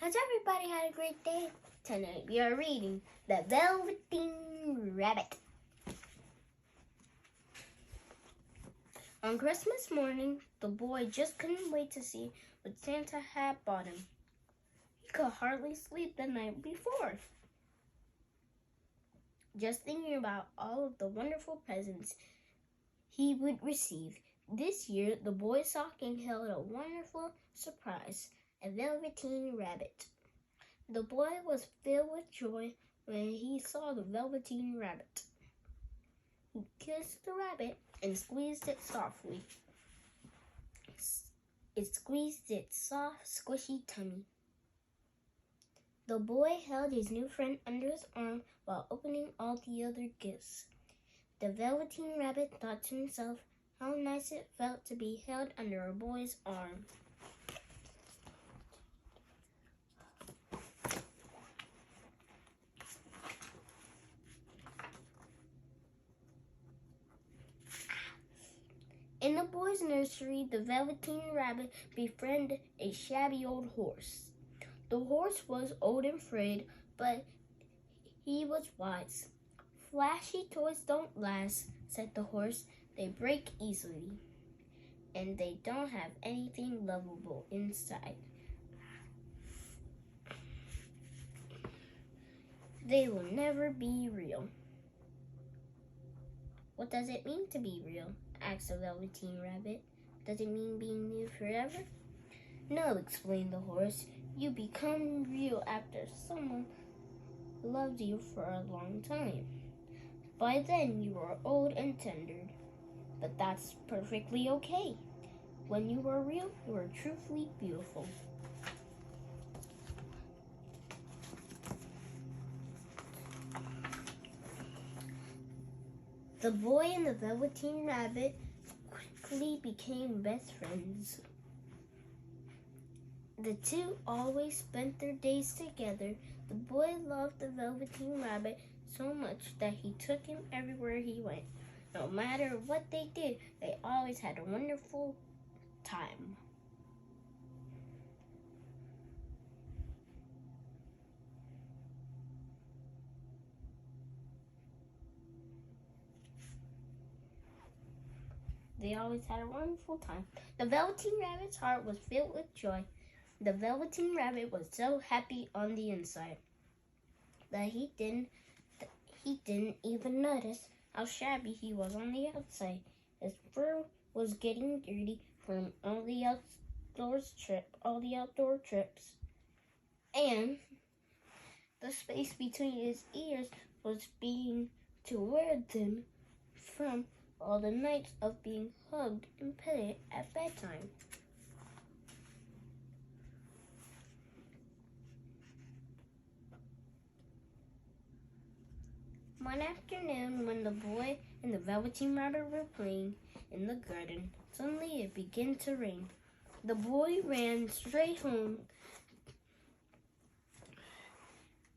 Has everybody had a great day? Tonight we are reading The Velveteen Rabbit. On Christmas morning, the boy just couldn't wait to see what Santa had bought him. He could hardly sleep the night before, just thinking about all of the wonderful presents he would receive. This year, the boy's stocking held a wonderful surprise, a Velveteen Rabbit. The boy was filled with joy when he saw the Velveteen Rabbit. He kissed the rabbit and squeezed it softly. It squeezed its soft, squishy tummy. The boy held his new friend under his arm while opening all the other gifts. The Velveteen Rabbit thought to himself how nice it felt to be held under a boy's arm. In the boy's nursery, the Velveteen Rabbit befriended a shabby old horse. The horse was old and frayed, but he was wise. "Flashy toys don't last," said the horse. "They break easily, and they don't have anything lovable inside. They will never be real." "What does it mean to be real?" asked the Velveteen Rabbit. "Does it mean being new forever?" "No," explained the horse. "You become real after someone loves you for a long time. By then you are old and tender, but that's perfectly okay. When you are real, you are truthfully beautiful." The boy and the Velveteen Rabbit quickly became best friends. The two always spent their days together. The boy loved the Velveteen Rabbit so much that he took him everywhere he went. No matter what they did, they always had a wonderful time. They always had a wonderful time. The Velveteen Rabbit's heart was filled with joy. The Velveteen Rabbit was so happy on the inside that he didn't even notice how shabby he was on the outside. His fur was getting dirty from all the outdoor trips, and the space between his ears was beginning to wear thin from all the nights of being hugged and petted at bedtime. One afternoon, when the boy and the Velveteen Rabbit were playing in the garden, suddenly it began to rain. The boy ran straight home.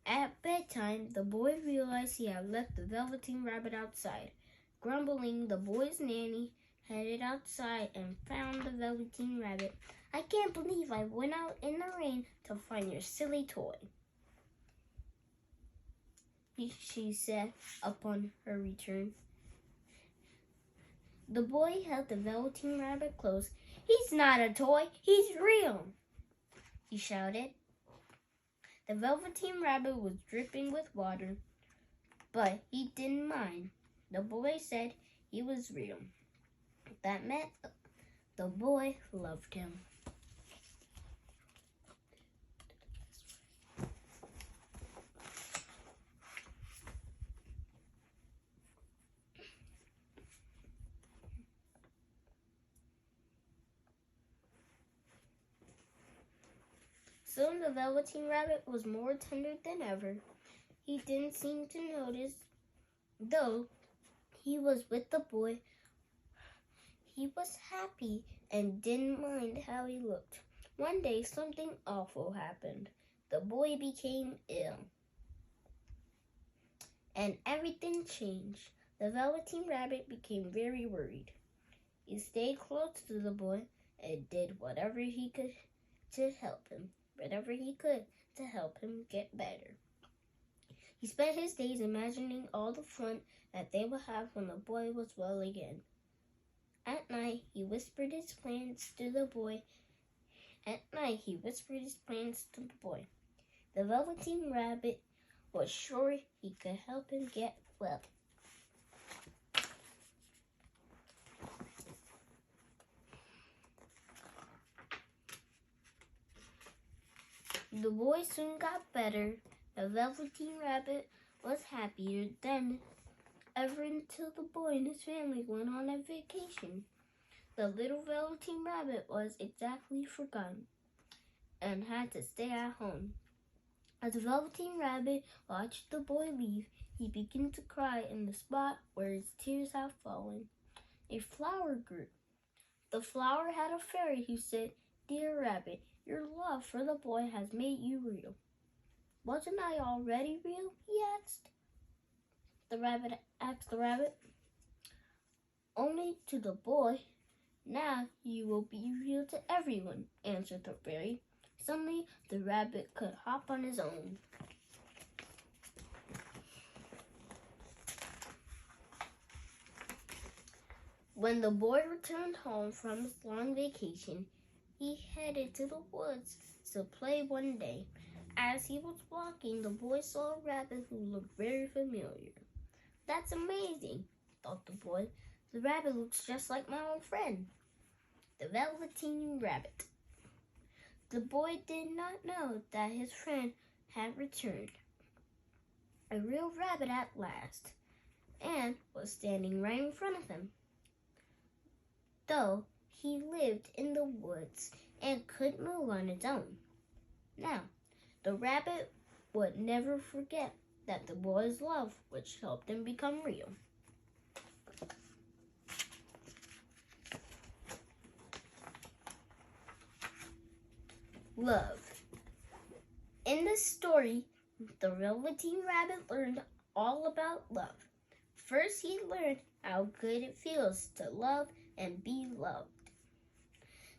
At bedtime, the boy realized he had left the Velveteen Rabbit outside. Grumbling, the boy's nanny headed outside and found the Velveteen Rabbit. "I can't believe I went out in the rain to find your silly toy," she said upon her return. The boy held the Velveteen Rabbit close. "He's not a toy, he's real," he shouted. The Velveteen Rabbit was dripping with water, but he didn't mind. The boy said he was real. That meant the boy loved him. Soon the Velveteen Rabbit was more tender than ever. He didn't seem to notice, though he was with the boy. He was happy and didn't mind how he looked. One day, something awful happened. The boy became ill, and everything changed. The Velveteen Rabbit became very worried. He stayed close to the boy and did whatever he could to help him. whatever he could to help him get better. He spent his days imagining all the fun that they would have when the boy was well again. At night, he whispered his plans to the boy. The Velveteen Rabbit was sure he could help him get well. The boy soon got better. The Velveteen Rabbit was happier than ever until the boy and his family went on a vacation. The little Velveteen Rabbit was exactly forgotten and had to stay at home. As the Velveteen Rabbit watched the boy leave, he began to cry in the spot where his tears had fallen. A flower grew. The flower had a fairy who said, "Dear Rabbit, your love for the boy has made you real." "Wasn't I already real?" he asked. The rabbit. "Only to the boy. Now you will be real to everyone," answered the fairy. Suddenly, the rabbit could hop on his own. When the boy returned home from his long vacation, he headed to the woods to play one day. As he was walking, the boy saw a rabbit who looked very familiar. "That's amazing," thought the boy. "The rabbit looks just like my old friend, the Velveteen Rabbit." The boy did not know that his friend had returned, a real rabbit at last, and was standing right in front of him. Though he lived in the woods and could move on his own. Now, the rabbit would never forget that the boy's love, which helped him become real. Love. In this story, the Velveteen Rabbit learned all about love. First, he learned how good it feels to love and be loved.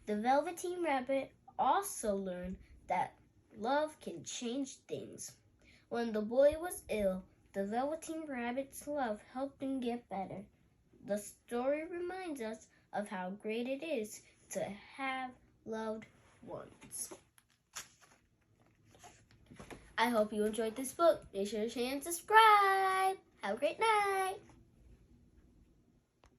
The Velveteen Rabbit also learned that love can change things. When the boy was ill, the Velveteen Rabbit's love helped him get better. The story reminds us of how great it is to have loved ones. I hope you enjoyed this book. Make sure to share and subscribe. Have a great night.